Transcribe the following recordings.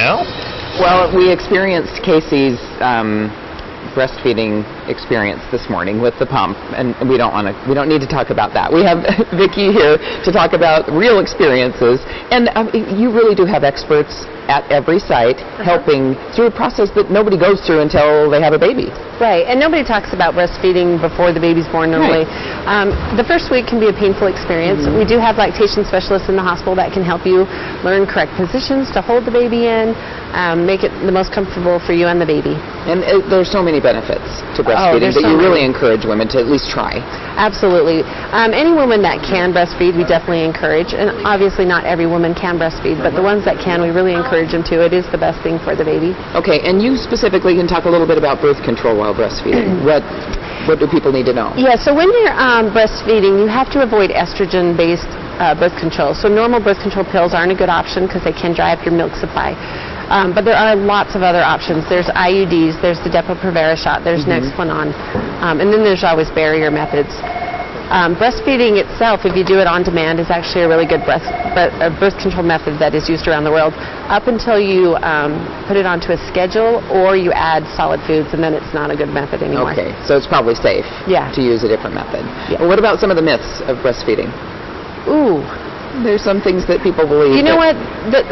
now? Well, we experienced Casey's breastfeeding experience this morning with the pump, and we don't need to talk about that. We have Vicki here to talk about real experiences, and you really do have experts at every site helping through a process that nobody goes through until they have a baby. Right, and nobody talks about breastfeeding before the baby's born normally. Right. The first week can be a painful experience. We do have lactation specialists in the hospital that can help you learn correct positions to hold the baby in, make it the most comfortable for you and the baby. And there's so many benefits to breastfeeding that you really encourage women to at least try. Absolutely. Any woman that can breastfeed, we definitely encourage. And obviously not every woman can breastfeed, but the ones that can, we really encourage them to. It is the best thing for the baby. Okay, and you specifically can talk a little bit about birth control while breastfeeding. What do people need to know? Yeah, so when you're breastfeeding, you have to avoid estrogen-based birth control. So normal birth control pills aren't a good option because they can dry up your milk supply. But there are lots of other options. There's IUDs, there's the Depo-Provera shot, there's Nexplanon, and then there's always barrier methods. Breastfeeding itself, if you do it on demand, is actually a really good birth control method that is used around the world up until you put it onto a schedule or you add solid foods, and then it's not a good method anymore. Okay, so it's probably safe to use a different method. Yeah. Well, what about some of the myths of breastfeeding? Ooh. There's some things that people believe. You know what?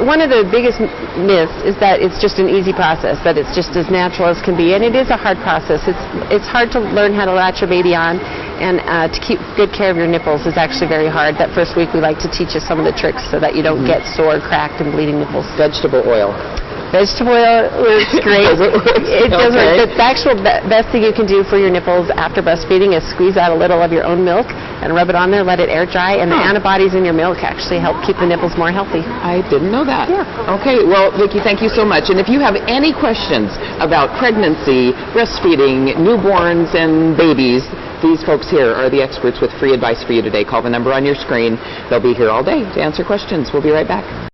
One of the biggest myths is that it's just an easy process, that it's just as natural as can be, and it is a hard process. It's hard to learn how to latch your baby on, and to keep good care of your nipples is actually very hard. That first week we like to teach you some of the tricks so that you don't get sore, cracked, and bleeding nipples. Vegetable oil. Vegetable oil works great. It does work. The actual best thing you can do for your nipples after breastfeeding is squeeze out a little of your own milk and rub it on there, let it air dry, and the antibodies in your milk actually help keep the nipples more healthy. I didn't know that. Yeah. Okay, well, Vicki, thank you so much. And if you have any questions about pregnancy, breastfeeding, newborns, and babies, these folks here are the experts with free advice for you today. Call the number on your screen. They'll be here all day to answer questions. We'll be right back.